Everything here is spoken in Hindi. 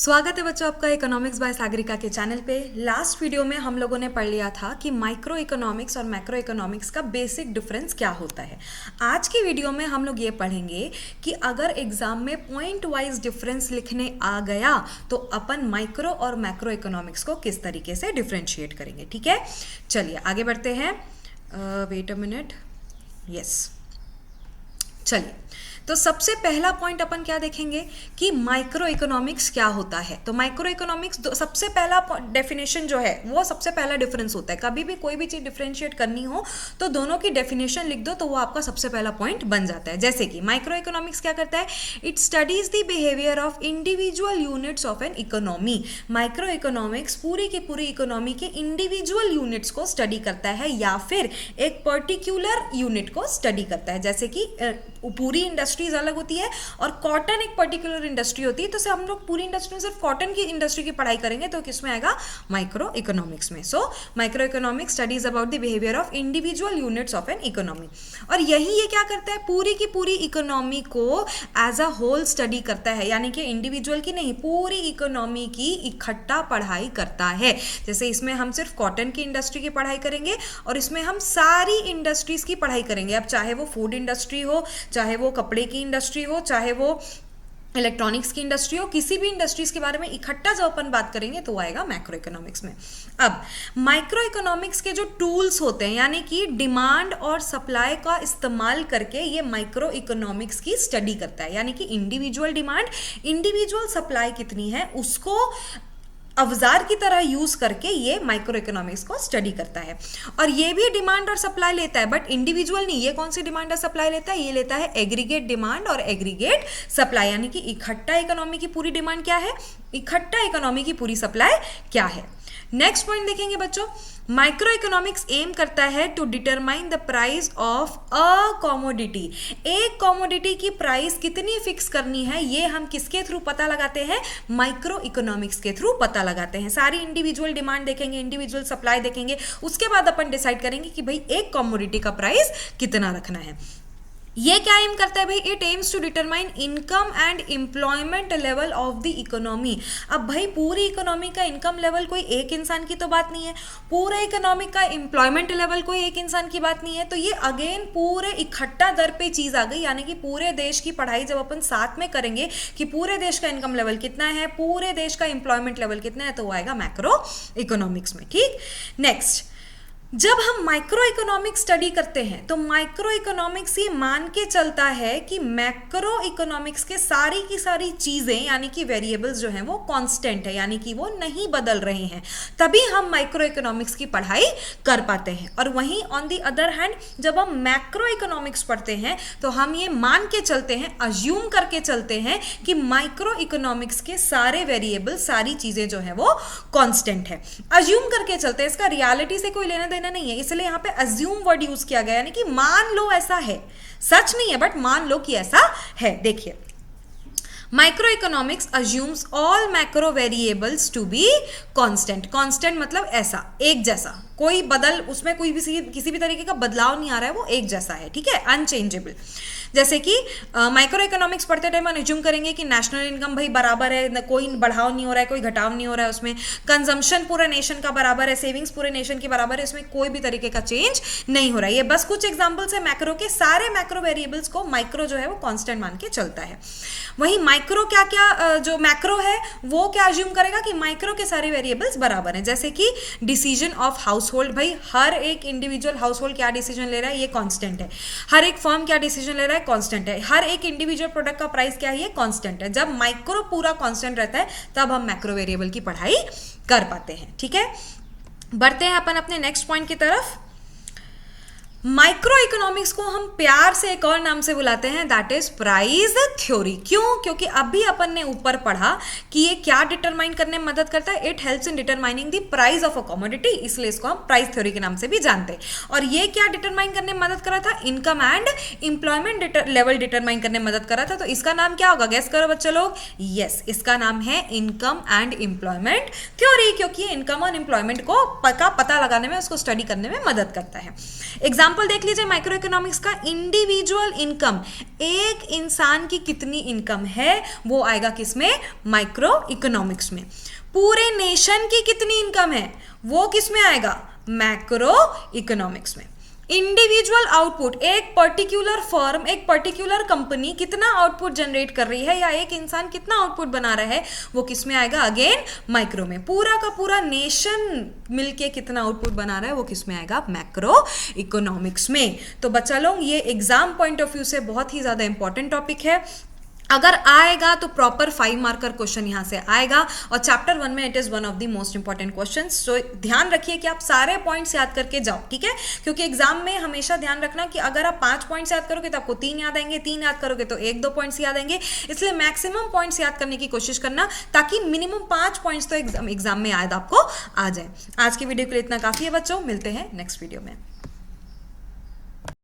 स्वागत है बच्चों आपका इकोनॉमिक्स बाय सागरिका के चैनल पे। लास्ट वीडियो में हम लोगों ने पढ़ लिया था कि माइक्रो इकोनॉमिक्स और मैक्रो इकोनॉमिक्स का बेसिक डिफरेंस क्या होता है। आज की वीडियो में हम लोग ये पढ़ेंगे कि अगर एग्जाम में पॉइंट वाइज डिफरेंस लिखने आ गया तो अपन माइक्रो और मैक्रो इकोनॉमिक्स को किस तरीके से डिफ्रेंशिएट करेंगे। ठीक है, चलिए आगे बढ़ते हैं। वेट अ मिनट, यस, चलिए तो सबसे पहला पॉइंट अपन क्या देखेंगे कि माइक्रो इकोनॉमिक्स क्या होता है। तो माइक्रो इकोनॉमिक्स सबसे पहला डेफिनेशन जो है वो सबसे पहला डिफरेंस होता है। कभी भी कोई भी चीज डिफरेंशिएट करनी हो तो दोनों की डेफिनेशन लिख दो तो वो आपका सबसे पहला पॉइंट बन जाता है। जैसे कि माइक्रो इकोनॉमिक्स क्या करता है, it studies the behaviour of individual units of an economy. Micro economics पूरी की पूरी इकोनॉमी के इंडिविजुअल यूनिट्स को स्टडी करता है या फिर एक पर्टिकुलर यूनिट को स्टडी करता है। जैसे कि पूरी इंडस्ट्रीज अलग होती है और कॉटन एक पर्टिकुलर इंडस्ट्री होती है, तो हम लोग पूरी इंडस्ट्री में सिर्फ कॉटन की इंडस्ट्री की पढ़ाई करेंगे तो किसमें आएगा, माइक्रो इकोनॉमिक्स में। So micro economics studies about the behaviour of individual units of an economy. और यही ये क्या करता है, पूरी की पूरी इकोनॉमी को एज अ होल स्टडी करता है, यानी कि इंडिविजुअल की नहीं, पूरी इकोनॉमी की इकट्ठा पढ़ाई करता है। जैसे इसमें हम सिर्फ कॉटन की इंडस्ट्री की पढ़ाई करेंगे और इसमें हम सारी इंडस्ट्रीज की पढ़ाई करेंगे। अब चाहे वो फूड इंडस्ट्री हो, चाहे वो कपड़े की इंडस्ट्री हो, चाहे वो इलेक्ट्रॉनिक्स की इंडस्ट्री हो, किसी भी इंडस्ट्रीज के बारे में इकट्ठा जब अपन बात करेंगे तो आएगा मैक्रो इकोनॉमिक्स में। अब माइक्रो इकोनॉमिक्स के जो टूल्स होते हैं, यानी कि डिमांड और सप्लाई का इस्तेमाल करके ये माइक्रो इकोनॉमिक्स की स्टडी करता है। यानी कि इंडिविजुअल डिमांड, इंडिविजुअल सप्लाई कितनी है उसको अवजार की तरह यूज करके ये माइक्रो इकोनॉमिक्स को स्टडी करता है। और ये भी डिमांड और सप्लाई लेता है, बट इंडिविजुअल नहीं। ये कौन सी डिमांड और सप्लाई लेता है, ये लेता है एग्रीगेट डिमांड और एग्रीगेट सप्लाई। यानी कि इकट्ठा इकोनॉमी की पूरी डिमांड क्या है, इकट्ठा इकोनॉमी की पूरी सप्लाई क्या है। नेक्स्ट पॉइंट देखेंगे बच्चों, माइक्रो इकोनॉमिक्स एम करता है to determine the price of a commodity. एक कॉमोडिटी की प्राइस कितनी फिक्स करनी है ये हम किसके थ्रू पता लगाते हैं, माइक्रो इकोनॉमिक्स के थ्रू पता लगाते हैं। सारी इंडिविजुअल डिमांड देखेंगे, इंडिविजुअल सप्लाई देखेंगे, उसके बाद अपन डिसाइड करेंगे कि भाई एक कॉमोडिटी का प्राइस कितना रखना है। ये क्या एम करता है भाई, it aims to determine income and employment level of the economy. अब भाई पूरी इकोनॉमी का इनकम लेवल कोई एक इंसान की तो बात नहीं है, पूरे इकोनॉमी का एम्प्लॉयमेंट लेवल कोई एक इंसान की बात नहीं है। तो ये अगेन पूरे इकट्ठा दर पे चीज आ गई, यानी कि पूरे देश की पढ़ाई जब अपन साथ में करेंगे कि पूरे देश का इनकम लेवल कितना है, पूरे देश का एम्प्लॉयमेंट लेवल कितना है, तो वो आएगा मैक्रो इकोनॉमिक्स में। ठीक, नेक्स्ट, जब हम माइक्रो इकोनॉमिक्स स्टडी करते हैं तो माइक्रो इकोनॉमिक्स ये मान के चलता है कि मैक्रो इकोनॉमिक्स के सारी की सारी चीजें यानी कि वेरिएबल्स जो हैं वो कांस्टेंट है, यानी कि वो नहीं बदल रहे हैं, तभी हम माइक्रो इकोनॉमिक्स की पढ़ाई कर पाते हैं। और वहीं ऑन दी अदर हैंड जब हम मैक्रो इकोनॉमिक्स पढ़ते हैं तो हम ये मान के चलते हैं, अज्यूम करके चलते हैं कि माइक्रो इकोनॉमिक्स के सारे वेरिएबल, सारी चीजें जो है वो कांस्टेंट है। अज्यूम करके चलते हैं, इसका रियलिटी से कोई लेना देना नहीं है, इसलिए यहां पे अज्यूम वर्ड यूज किया गया, यानी कि मान लो ऐसा है, सच नहीं है बट मान लो कि ऐसा है। देखिए, micro economics assumes all macro variables to be constant. Constant मतलब ऐसा, एक जैसा, कोई बदल, उसमें कोई भी किसी भी तरीके का बदलाव नहीं आ रहा है, वो एक जैसा है। ठीक है, अनचेंजेबल। जैसे कि माइक्रो इकोनॉमिक्स पढ़ते टाइम हम एज्यूम करेंगे कि नेशनल इनकम भाई बराबर है, कोई बढ़ाव नहीं हो रहा है, कोई घटाव नहीं हो रहा है, उसमें कंजम्पशन पूरे नेशन का बराबर है, सेविंग्स पूरे नेशन की बराबर है, इसमें कोई भी तरीके का चेंज नहीं हो रहा है। ये बस कुछ एग्जांपल्स है मैक्रो के, सारे मैक्रो वेरिएबल्स को माइक्रो जो है वो कांस्टेंट मान के चलता है। वही माइक्रो क्या क्या जो मैक्रो है वो क्या अज्यूम करेगा कि माइक्रो के सारे वेरिएबल्स बराबर हैं। जैसे कि डिसीजन ऑफ हाउस होल्ड, भाई हर एक इंडिविजुअल हाउस होल्ड क्या डिसीजन ले रहा है ये कांस्टेंट है, हर एक फर्म क्या डिसीजन ले रहा है कांस्टेंट है, हर एक इंडिविजुअल प्रोडक्ट का प्राइस क्या है ये कांस्टेंट है। जब माइक्रो पूरा कांस्टेंट रहता है तब हम मैक्रो वेरिएबल की पढ़ाई कर पाते हैं। ठीक है, बढ़ते हैं अपन अपने नेक्स्ट पॉइंट की तरफ। माइक्रो इकोनॉमिक्स को हम प्यार से एक और नाम से बुलाते हैं, दैट इज प्राइस थ्योरी। क्यों? क्योंकि अभी अपन ने ऊपर पढ़ा कि ये क्या डिटरमाइन करने में मदद करता है, it helps in determining the price of a commodity, इसलिए इसको हम प्राइस थ्योरी के नाम से भी जानते हैं। और ये क्या डिटरमाइन करने में मदद कर रहा था, income and employment level determine करने में मदद कर रहा था। तो इसका नाम क्या होगा, गेस करो बच्चे लोग। यस, इसका नाम है इनकम एंड एम्प्लॉयमेंट थ्योरी, क्योंकि इनकम और एम्प्लॉयमेंट को का पता लगाने में, उसको स्टडी करने में मदद करता है। एग्जाम्पल एग्जाम्पल देख लीजिए माइक्रो इकोनॉमिक्स का, इंडिविजुअल इनकम, एक इंसान की कितनी इनकम है वो आएगा किसमें, माइक्रो इकोनॉमिक्स में। पूरे नेशन की कितनी इनकम है वो किसमें आएगा, मैक्रो इकोनॉमिक्स में। इंडिविजुअल आउटपुट, एक पर्टिकुलर फर्म, एक पर्टिकुलर कंपनी कितना आउटपुट जनरेट कर रही है या एक इंसान कितना आउटपुट बना रहा है वो किस में आएगा, अगेन माइक्रो में। पूरा का पूरा नेशन मिलके कितना आउटपुट बना रहा है वो किस में आएगा, मैक्रो इकोनॉमिक्स में। तो बच्चा लोग ये एग्जाम पॉइंट ऑफ व्यू से बहुत ही ज्यादा इंपॉर्टेंट टॉपिक है। अगर आएगा तो प्रॉपर 5 मार्कर क्वेश्चन यहाँ से आएगा और चैप्टर 1 में it is one of the most important question. So ध्यान रखिए कि आप सारे पॉइंट्स याद करके जाओ, ठीक है, क्योंकि एग्जाम में हमेशा ध्यान रखना कि अगर आप 5 पॉइंट्स याद करोगे तो आपको 3 याद आएंगे, 3 याद करोगे तो 1-2 पॉइंट्स याद आएंगे। इसलिए मैक्सिमम पॉइंट्स याद करने की कोशिश करना ताकि मिनिमम 5 पॉइंट्स तो एग्जाम में याद आपको आ जाए। आज की वीडियो के लिए इतना काफी है बच्चों, मिलते हैं नेक्स्ट वीडियो में।